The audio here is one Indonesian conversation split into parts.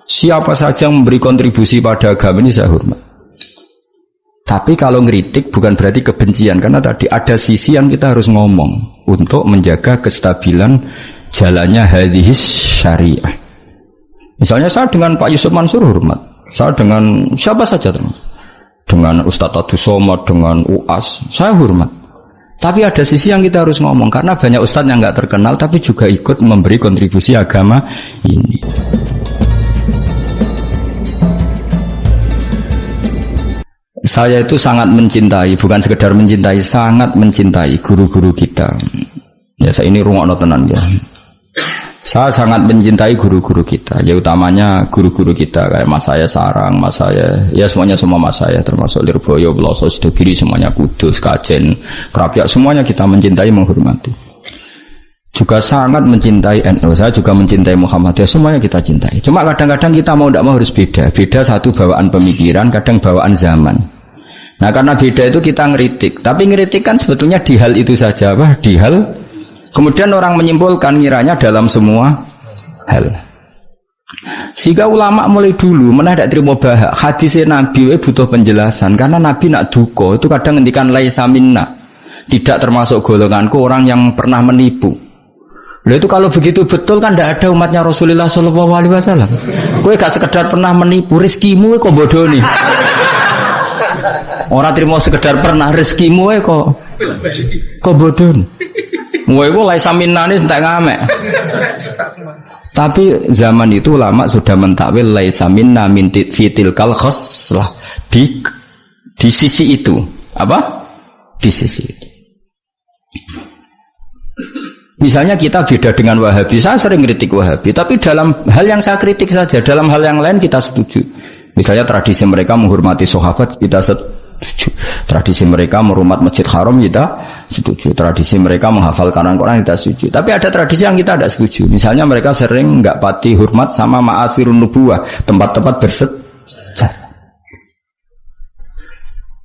Siapa saja yang memberi kontribusi pada agama ini saya hormat. Tapi kalau ngeritik bukan berarti kebencian, karena tadi ada sisi yang kita harus ngomong untuk menjaga kestabilan jalannya hadis syariah. Misalnya saya dengan Pak Yusuf Mansur hormat, saya dengan siapa saja dengan Ustadz Abdus Somad, dengan UAS, saya hormat. Tapi ada sisi yang kita harus ngomong, karena banyak ustadz yang nggak terkenal tapi juga ikut memberi kontribusi agama ini. Saya itu sangat mencintai, bukan sekedar mencintai, sangat mencintai guru-guru kita. Ya, saya ini rungokno tenan ya. Saya sangat mencintai guru-guru kita, ya utamanya guru-guru kita kayak Mas saya Sarang, Mas saya, ya semuanya semua Mas saya, termasuk Lirboyo, Beloso, Sidogiri, semuanya Kudus, Kajen, Krapyak, semuanya kita mencintai, menghormati. Juga sangat mencintai NU, saya juga mencintai Muhammadiyah, semuanya kita cintai. Cuma kadang-kadang kita mau tidak mau harus beda. Beda satu bawaan pemikiran, kadang bawaan zaman. Nah karena beda itu kita ngeritik, tapi ngeritik kan sebetulnya di hal itu saja, apa? Di hal, kemudian orang menyimpulkan ngiranya dalam semua hal. Sehingga ulama mulai dulu mana tidak terima bahak hadisnya Nabi butuh penjelasan, karena Nabi nak duko itu kadang ngendikan laisa minna, tidak termasuk golonganku orang yang pernah menipu. Loh itu kalau begitu betul kan tidak ada umatnya Rasulullah SAW. Kowe gak sekedar pernah menipu, rezekimu kok bodoh nih. Orang terima sekedar pernah, rezekimu kok bodoh. Kowe ku laisa minna nih entek ngamek. Tapi zaman itu ulama sudah mentakwil laisa minna min fitil kal khoslah, di sisi itu. Apa? Di sisi itu. Misalnya kita beda dengan Wahabi, saya sering kritik Wahabi, tapi dalam hal yang saya kritik saja, dalam hal yang lain kita setuju. Misalnya tradisi mereka menghormati sahabat, kita setuju. Tradisi mereka merumah Masjid Haram, kita setuju. Tradisi mereka menghafal Quran, kita setuju. Tapi ada tradisi yang kita tidak setuju. Misalnya mereka sering nggak pati hormat sama ma'asirun nubuwah, tempat-tempat bersejarah.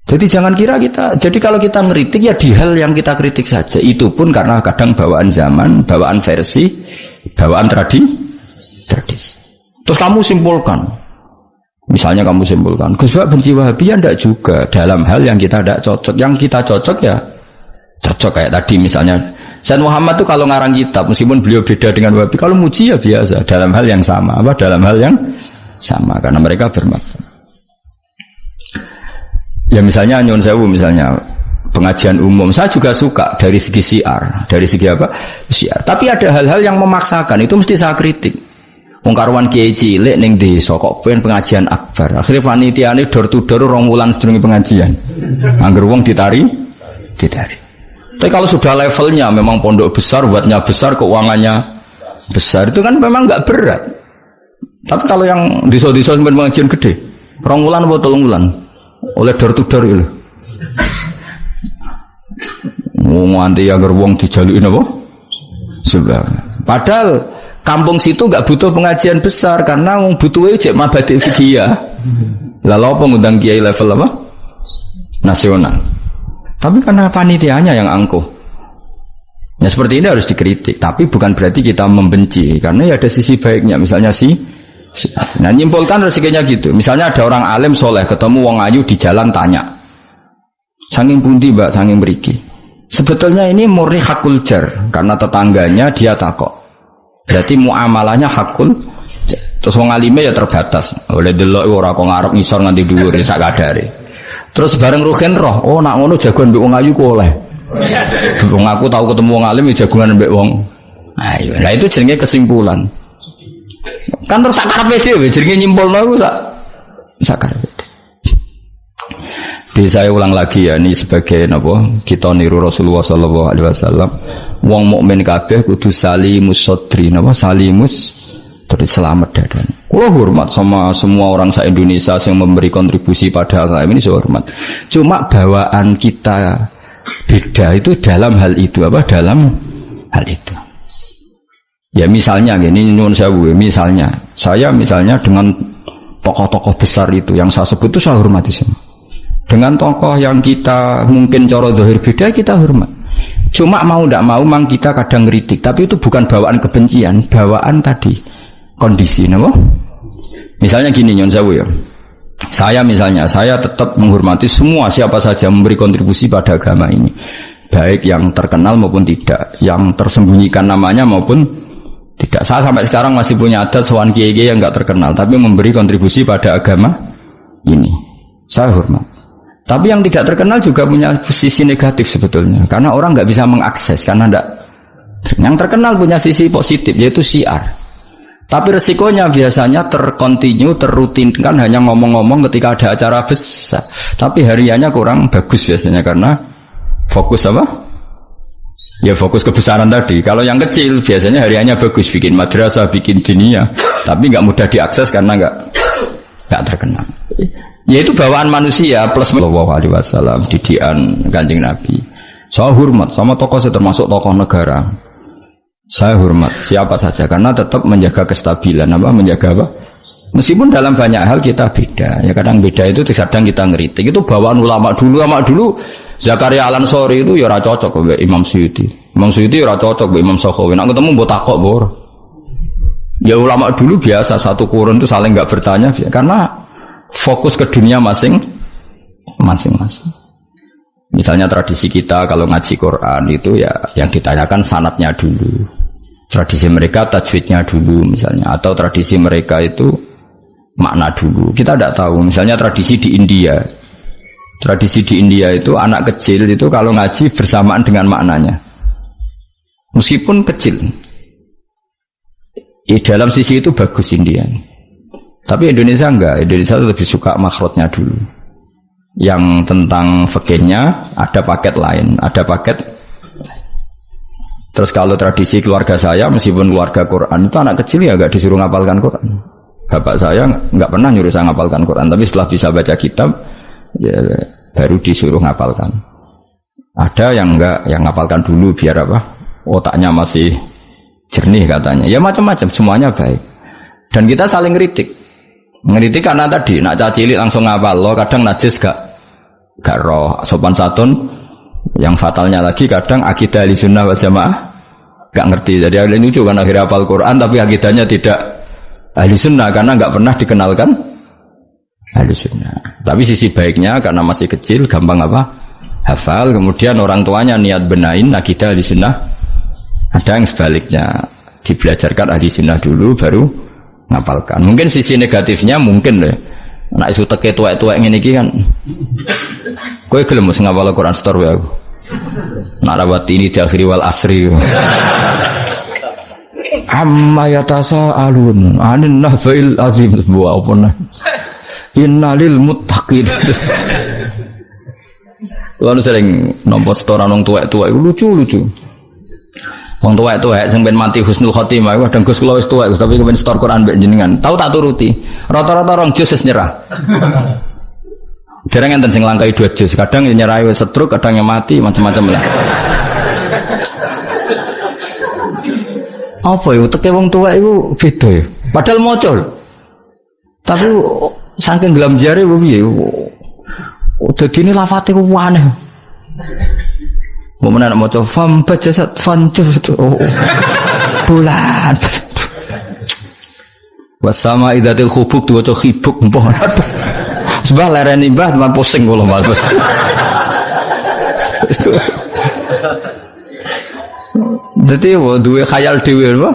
Jadi jangan kira kita, jadi kalau kita ngeritik ya di hal yang kita kritik saja. Itu pun karena kadang bawaan zaman, bawaan versi, bawaan tradisi. Terus kamu simpulkan, misalnya kamu simpulkan, Gus Bak benci Wahabi ya enggak juga. Dalam hal yang kita tidak cocok, yang kita cocok ya cocok. Kayak tadi misalnya Sayyid Muhammad tuh kalau ngarang kitab, meskipun beliau beda dengan Wahabi, kalau muji ya biasa, dalam hal yang sama, apa dalam hal yang sama, karena mereka bermakna. Ya misalnya nyun sewu, misalnya pengajian umum, saya juga suka dari segi syiar, dari segi apa? Syiar. Tapi ada hal-hal yang memaksakan, itu mesti saya kritik. Wong karuan kiai cilik ning desa kok pengen pengajian akbar. Akhirnya panitiane door to door 2 wulan sedurunge pengajian. Angger wong ditari. Tapi kalau sudah levelnya memang pondok besar, buatnya besar, keuangannya besar, itu kan memang enggak berat. Tapi kalau yang desa-desa sampai pengajian gede, 2 wulan atau 3 wulan oleh door to door itu. Nganti agar wong dijalukin apa? Sebab. Padahal kampung situ enggak butuh pengajian besar karena wong butuhe cek mabadi fikih. Lalu apa ngundang kiai level apa? Nasional. Tapi karena panitianya yang angkuh. Ya seperti ini harus dikritik, tapi bukan berarti kita membenci, karena ya ada sisi baiknya. Misalnya nah nyimpulkan rezekinya gitu. Misalnya ada orang alim soleh ketemu wong ayu di jalan tanya, saking pundi mbak, saking beriki. Sebetulnya ini murni hakul jar, karena tetangganya dia takok. Berarti muamalahnya hakul jar. Terus wong alime ya terbatas. Oleh delok ora kok ngarep ngisor nganti dhuwur sak kadare. Terus bareng ruhin roh, oh nak ngono jagoan mbek wong ayu ku oleh. Wong aku tahu ketemu wong alim ya jagoan mbek wong ayu. Nah itu jenenge kesimpulan. Kan terus sakarepe dhewe jenenge nyimpulno iku sakarepe. Jadi saya ulang lagi ya, ini sebagai napa kita niru Rasulullah sallallahu alaihi wasallam. Wong mukmin kabeh kudu salimus sadri, napa salimus terus selamat dadan. Kula hormat sama semua orang se-Indonesia yang memberi kontribusi pada agama ini, saya hormat. Cuma bawaan kita beda itu dalam hal itu, apa dalam hal itu. Ya misalnya gini, nyuwun sewu, misalnya saya dengan tokoh-tokoh besar itu yang saya sebut itu saya hormati semua. Dengan tokoh yang kita mungkin cara zahir beda, kita hormat. Cuma mau tidak mau memang kita kadang kritik, tapi itu bukan bawaan kebencian, bawaan tadi kondisi, napa? Misalnya gini nyon sewu ya. Saya tetap menghormati semua siapa saja memberi kontribusi pada agama ini. Baik yang terkenal maupun tidak, yang tersembunyikan namanya maupun tidak. Saya sampai sekarang masih punya adat sowan kiai-kiai yang enggak terkenal tapi memberi kontribusi pada agama ini. Saya hormat. Tapi yang tidak terkenal juga punya sisi negatif sebetulnya. Karena orang enggak bisa mengakses karena enggak. Yang terkenal punya sisi positif yaitu syiar. Tapi resikonya biasanya terkontinu, terrutinkan hanya ngomong-ngomong ketika ada acara besar. Tapi hariannya kurang bagus biasanya karena fokus apa? Ya fokus kebesaran tadi. Kalau yang kecil biasanya hariannya bagus, bikin madrasah, bikin diniyah, tapi nggak mudah diakses karena nggak terkenal. Ya itu bawaan manusia plus Sallallahu Alaihi Wasallam, didikan Kanjeng Nabi. Saya hormat sama tokoh saya termasuk tokoh negara. Saya hormat siapa saja karena tetap menjaga kestabilan menjaga apa? Meskipun dalam banyak hal kita beda. Ya kadang beda itu kadang kita ngeritik. Itu bawaan ulama dulu Zakaria Al-Ansori itu ya ora cocok kok Imam Suyuti. Imam Suyuti ora cocok Imam Sakhawi. Nek ketemu mbok takok bor. Ya ulama dulu biasa satu kurun itu saling enggak bertanya karena fokus ke dunia masing-masing. Misalnya tradisi kita kalau ngaji Quran itu ya yang ditanyakan sanadnya dulu. Tradisi mereka tajwidnya dulu misalnya, atau tradisi mereka itu makna dulu. Kita tidak tahu. Misalnya tradisi di India. Tradisi di India itu anak kecil itu kalau ngaji bersamaan dengan maknanya. Meskipun kecil. Dalam sisi itu bagus India. Tapi Indonesia enggak. Indonesia lebih suka makhrajnya dulu. Yang tentang fikihnya ada paket lain, ada paket. Terus kalau tradisi keluarga saya, meskipun keluarga Quran itu anak kecil ya nggak disuruh ngapalkan Quran. Bapak saya nggak pernah nyuruh saya ngapalkan Quran, tapi setelah bisa baca kitab, ya baru disuruh ngapalkan. Ada yang enggak, yang ngapalkan dulu biar apa? Otaknya masih jernih katanya. Ya macam-macam, semuanya baik. Dan kita saling kritik. Ngeritik karena tadi nak cacilik langsung ngapal lo, kadang najis gak roh sopan santun. Yang fatalnya lagi kadang akidah Ahlussunnah wal Jamaah gak ngerti. Jadi ahli lucu kan akhirnya hafal Quran tapi akidahnya tidak Ahlussunnah karena gak pernah dikenalkan Ahlussunnah. Tapi sisi baiknya karena masih kecil gampang apa? Hafal, kemudian orang tuanya niat benain akidah Ahlussunnah. Ada yang sebaliknya dibelajarkan Ahlussunnah dulu baru ngapalkan. Mungkin sisi negatifnya mungkin deh. Nak isu teke tuwek-tuwek ngene iki kan. Kowe gelem mesti ngapal Quran setor wae aku. Nak rawat ini di akhiri wal asri. Amma yatasaalun anin nahfil azim wa apa. Innalil muttaqin. Lalu sering nampa setoran wong tuwek-tuwek lucu-lucu. Wong tuwek-tuwek sing ben mati husnul khotimah kadang Gus kula wis tuwek tapi kepen setor Quran mbek jenengan. Tahu tak turuti. Rata-rata orang jus wis nyerah. Dereng enten sing langkai 2 jus, kadang yang nyerah wis setruk, kadang yang mati macam-macam lah. Apa ya teke wong tuwek iku beda ya. Padahal maca. Tapi saking gelam jare piye. Dadi ini lafate ku aneh. Mau menak maca fam bajasat fancus bulan. Wasama idatil khubuk diwaca khibuk mbah. Sebab lereni mbah teman pusing kula Mas. Dadi duwe khayal dhewe apa?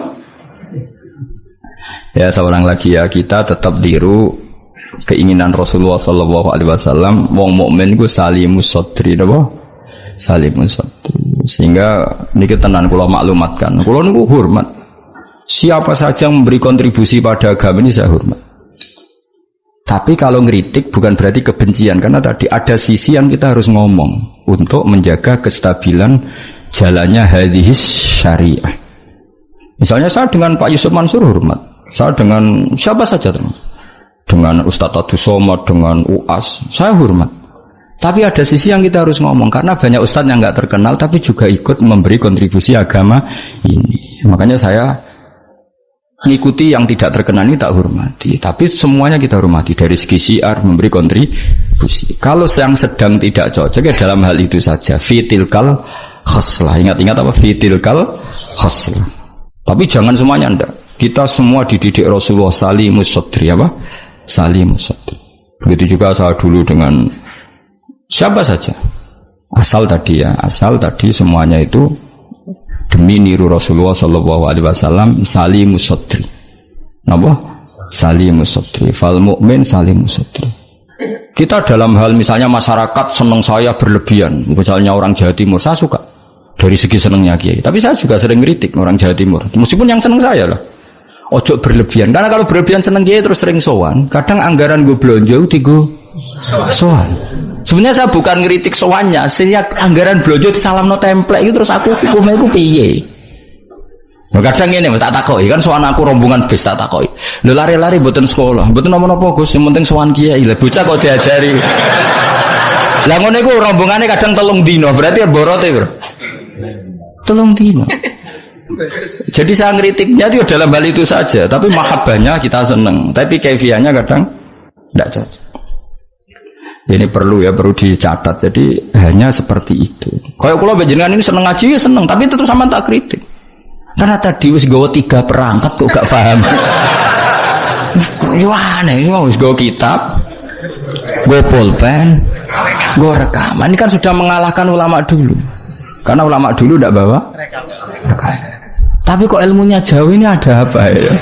Ya seorang lagi ya kita tetap diru keinginan Rasulullah sallallahu alaihi wasallam wong mukmin ku salimus sadri napa? Salimus sadri. Sehingga niki tenan kula maklumatkan. Kula niku hormat. Siapa saja yang memberi kontribusi pada agama ini saya hormat. Tapi kalau ngeritik bukan berarti kebencian karena tadi ada sisi yang kita harus ngomong untuk menjaga kestabilan jalannya hadis syariah. Misalnya saya dengan Pak Yusuf Mansur hormat. Saya dengan siapa saja dengan Ustadz Abdus Somad, dengan UAS, saya hormat. Tapi ada sisi yang kita harus ngomong karena banyak ustadz yang nggak terkenal tapi juga ikut memberi kontribusi agama ini. Makanya saya ngikuti yang tidak terkenal ini tak hormati. Tapi semuanya kita hormati dari segi syiar memberi kontribusi. Kalau yang sedang tidak cocok ya dalam hal itu saja. Fitilkal khoslah. Ingat-ingat apa? Fitilkal khoslah. Tapi jangan semuanya ndak. Kita semua dididik Rasulullah salimus sadri apa? salimus sadri. Begitu juga saya dulu dengan siapa saja. Asal tadi semuanya itu demi niru Rasulullah sallallahu alaihi wasallam salimus sadri. Napa? Salimus sadri. Fal mukmin salimus sadri. Kita dalam hal misalnya masyarakat senang saya berlebihan, misalnya orang Jawa Timur, saya suka dari segi senangnya Kiai. Tapi saya juga sering kritik orang Jawa Timur, meskipun yang senang saya lah. Ojo berlebihan, karena kalau berlebihan senang Kiai terus sering sowan. Kadang anggaran gue belanja tigo sowan. Sebenarnya saya bukan ngeritik sowannya, setiap anggaran belanja salam no template itu terus aku hukumnya itu piye. Kadang ini tak takoki kan sowan aku rombongan bis tak takoki. Lho lari-lari mboten sekolah, mboten napa-napa Gus, sing penting sowan kiai. Lah bocah kok diajari. Lah ngono iku rombongane kadang 3 dina, berarti borote, Bro. 3 dina. Jadi saya ngritiknya itu dalam hal itu saja, tapi mahabbahnya kita seneng, tapi kaifiahnya kadang tidak cocok. Ini perlu dicatat. Jadi hanya seperti itu. Kayak kula panjenengan ini seneng ngaji ya seneng, tapi itu sama tak kritik. Karena tadi wis gawa 3 perangkat kok gak paham. Wah, aneh, wis gawa kitab, gawa pulpen, gawa rekaman. Ini kan sudah mengalahkan ulama dulu. Karena ulama dulu tidak bawa rekaman. Tapi kok ilmunya jauh ini ada apa ya?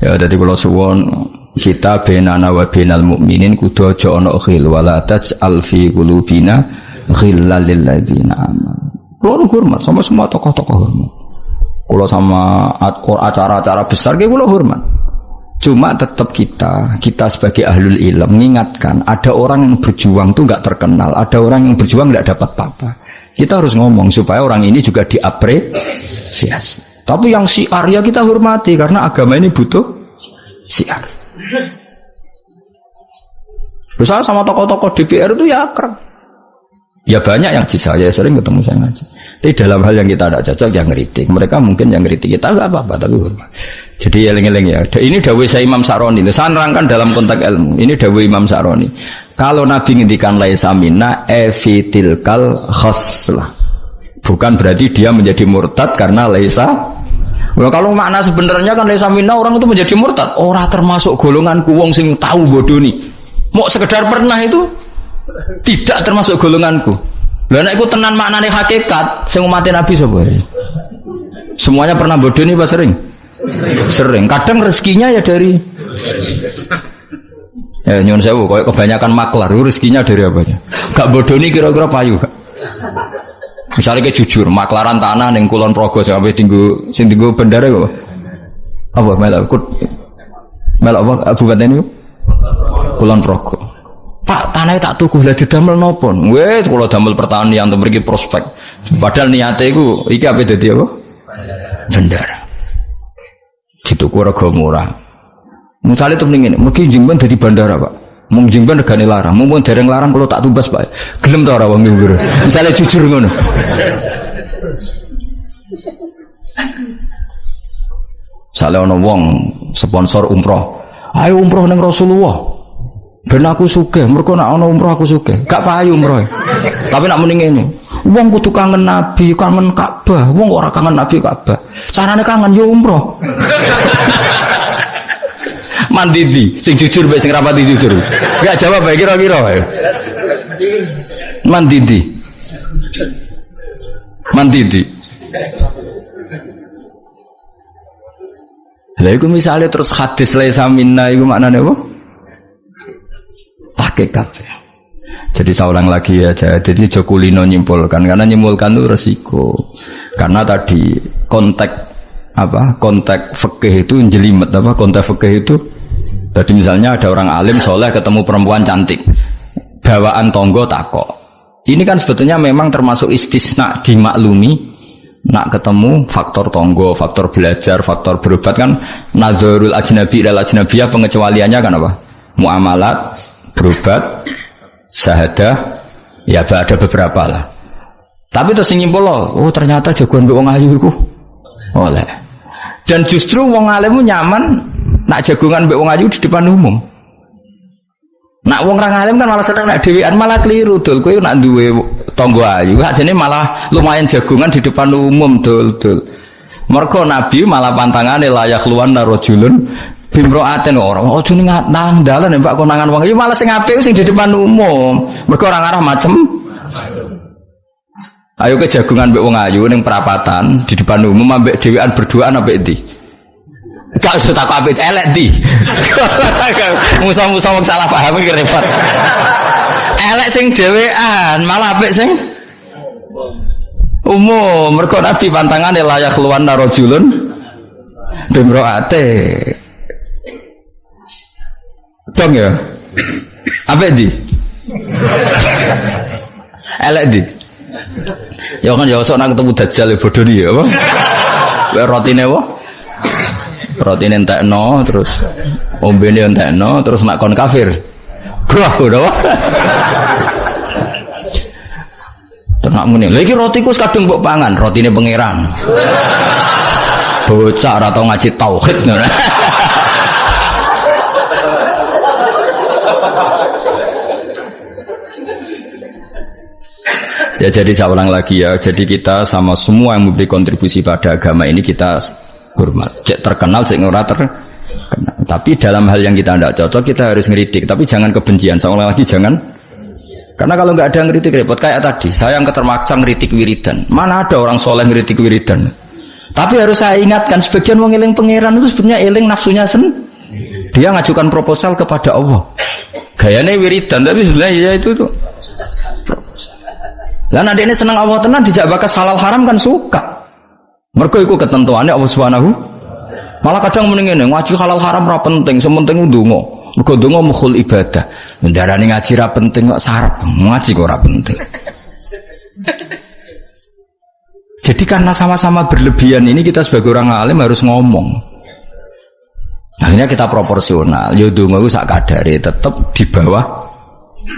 Ya jadi kalau suwon kita benana wa benal mukminin kudu aja ana khil wala taj'al fi qulubina ghillal lil ladzina amanu. Kulo hormat sama semua tokoh-tokoh hormat. Kulo sama acara-acara besar ge kulo hormat. Cuma tetap kita sebagai ahlul ilm mengingatkan ada orang yang berjuang tuh enggak terkenal, ada orang yang berjuang enggak dapat apa-apa. Kita harus ngomong supaya orang ini juga diapresiasi. Tapi yang syiar ya kita hormati karena agama ini butuh syiar. Misalnya sama tokoh-tokoh DPR itu ya akrab. Ya banyak yang di saya sering ketemu saya ngaji. Tapi dalam hal yang kita tidak cocok yang ngeritik. Mereka mungkin yang ngeritik kita enggak apa-apa tapi hormat. Jadi eling-eling ya. Ini dawuh saya Imam Sa'roni. Saya nerangkan dalam konteks ilmu. Ini dawuh Imam Sa'roni. Kalau Nabi ngendikan laisa minna efitilkal khoslah. Bukan berarti dia menjadi murtad karena laisa. Well, kalau makna sebenarnya kan laisa minna orang itu menjadi murtad. Orang termasuk golonganku wong sing tahu bodoh nih. Mau sekedar pernah itu tidak termasuk golonganku. Lah nek iku tenan maknane hakikat sing umat Nabi sapa? Semuanya pernah bodoh nih Pak sering? Sering. Kadang rezekinya ya dari ya nyuwun sewu koyo kebanyakan maklar rezekinya dari apanya? Gak bodoh nih kira-kira payu. Misalnya kayak jujur, maklaran tanah ning Kulon Progo sampai tinggu sing tinggu bendara kok. Apa melok apa kabupaten niku? Kulon Progo. Pak, tanahnya tak tuku lah didamel napa? Wes kula damel pertanian untuk mriki prospek. Padahal niate iku iki ape dadi apa? Bendara. Dituku rega murah. Misale tuh ngene, mungkin jengban dadi bandara, Pak. Mung jengban regane larang, mumpun dereng larang kalau tak tumbas, Pak. Gelem ta ora wong niku? Misale jujur ngono. Misale ana wong sponsor umroh. Ayo umroh ning Rasulullah. Ben aku sugih, mergo nek ana umroh aku sugih. Gak payu umroh. Tapi nek muni ngene, wong kudu kangen Nabi, kangen Ka'bah. Wong ora kangen Nabi Ka'bah. Carane kangen yo umroh. Mandidi, sing jujur mbek sing rapati jujur. Gak jawab bae kira-kira wae. Mandidi. Lah iku misale terus hadis laisa minna iku maknane apa? Hakikat. Jadi saya ulang lagi ya, jadi Jokulino nyimpulkan karena nyimpulkan itu resiko. Karena tadi konteks fikih itu jelimet konteks fikih itu. Jadi misalnya ada orang alim soleh ketemu perempuan cantik, bawaan tonggo takok. Ini kan sebetulnya memang termasuk istisna dimaklumi. Nak ketemu faktor tonggo, faktor belajar, faktor berobat kan nazarul ajnabi ilal ajnabiyah pengecualiannya kan apa? Muamalat, berobat, syahadah, ya ada beberapa lah. Tapi terus nyimpul loh, oh ternyata jagoan wong ayu iku oleh. Dan justru wong alim nyaman nak jagongan mbek wong ayu di depan umum. Nak wong ra alim kan malah seneng nak dhewean malah keliru dul. Kowe nak duwe tangga ayu, ajene malah lumayan jagongan di depan umum dul. Mergo Nabi malah pantangane layak luwan rajulun bimroaten ora. Ojo ning nang dalan Mbak konangan wong. Ya malah sing apik sing di depan umum. Mergo ora ngarah macem. Ayo ke jagungan mbek wong ayu ning perapatan di depan umum ambek dhewean berduaan ambek ndi? Gak usah takok ambek elek ndi. Musa-musa wong salah paham iki repot. Elek sing dhewean, malah apik sing umum. Mergo Nabi pantangane layak keluar narojulun bimroate. Dong ya. Apik ndi? Elek ndi? Ya kan ya sok nang ketemu dajjal bodoh iki ya apa? Kowe rotine apa? Rotine entekno terus ombene entekno terus mak kon kafir. Grah ngono. Tenak muni. Lha iki rotiku wis kadung mbok pangan, rotine pangeran. Bocah ora tau ngaji tauhid ngono. Ya jadi saya ulang lagi ya. Jadi kita sama semua yang memberi kontribusi pada agama ini kita hormat. Cek terkenal, cek ora terkenal. Tapi dalam hal yang kita tidak cocok kita harus ngeritik. Tapi jangan kebencian. Saya ulang lagi jangan. Karena kalau nggak ada ngeritik repot. Kayak tadi saya yang ketermaksa ngeritik wiridan. Mana ada orang soleh ngeritik wiridan. Tapi harus saya ingatkan sebagian wong eling pangeran itu sebenarnya eling nafsunya dia ngajukan proposal kepada Allah. Gayanya wiridan tapi sebenarnya ya itu tuh. Lah nek ini seneng Allah tenan dijak bakas halal haram kan suka. Mergo iku ketentuannya Allah Subhanahu. Malah kadang mending ngene, ngaji halal haram ora penting, sementing ndonga. Mergo ndonga mukhul ibadah. Ndarani ngaji ra penting kok sarep, ngaji kok ora penting. Jadi karena sama-sama berlebihan ini kita sebagai orang alim harus ngomong. Akhirnya kita proporsional. Yo ndonga ku sak kadare tetep di bawah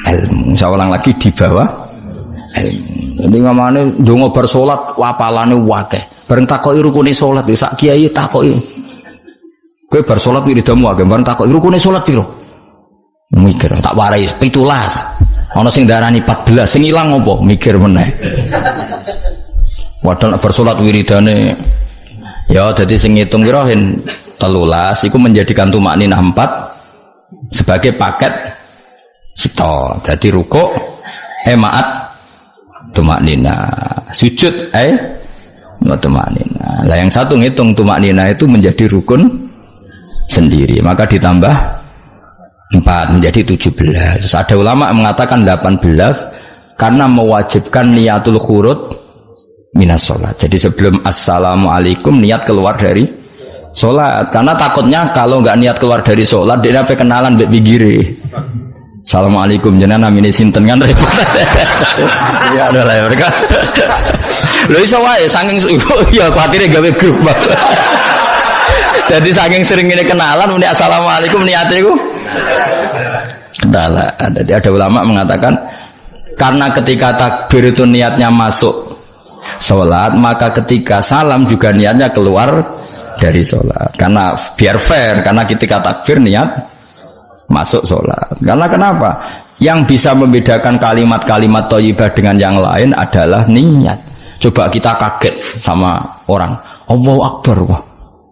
ilmu. Saya ulang lagi di bawah jadi ngamane ndonga bar salat wapalane akeh. Bareng takoki rukune salat yo sak kiai takoki. Kowe bar salat wiridamu akeh, bareng takoki rukune salat piro? Mikir tak warai 17. Ana sing darani 14, sing ilang apa? Mikir meneh. Padahal bar salat wiridane ya dadi sing ngitung piro 13 iku menjadikan tumakninah 4 sebagai paket sito. Dadi rukuk maat tumaknina, sujud tumaknina. Lah yang satu ngitung tumaknina itu menjadi rukun sendiri, maka ditambah 4 menjadi 17. Terus ada ulama mengatakan 18 karena mewajibkan niatul khurud minas sholat. Jadi sebelum assalamualaikum niat keluar dari sholat, karena takutnya kalau nggak niat keluar dari sholat dia apa kenalan mbek pinggire. Assalamualaikum jenengan namine sinten kan repot. Ya ada lah mereka. Lho iso wae saking ya kuatire gawe grup. Jadi saking sering ini kenalan muni assalamualaikum niate iku kenalan. Jadi ada ulama mengatakan karena ketika takbir itu niatnya masuk sholat, maka ketika salam juga niatnya keluar dari sholat. Karena biar fair, karena ketika takbir niat masuk sholat. Karena kenapa? Yang bisa membedakan kalimat-kalimat thayyibah dengan yang lain adalah niat. Coba kita kaget sama orang, Allahu Akbar, wah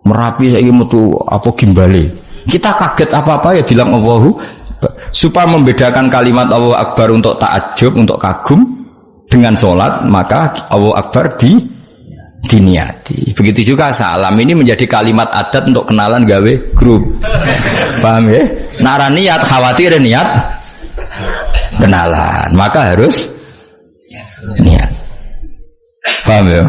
Merapi saiki metu apa gimbale. Kita kaget apa-apa ya bilang Allahu, supaya membedakan kalimat Allahu Akbar untuk takjub, untuk kagum dengan sholat, maka Allahu Akbar diniati. Begitu juga salam ini menjadi kalimat adat untuk kenalan gawe grup. Paham ya? Nara niat khawatir niat kenalan, maka harus niat. Paham ya?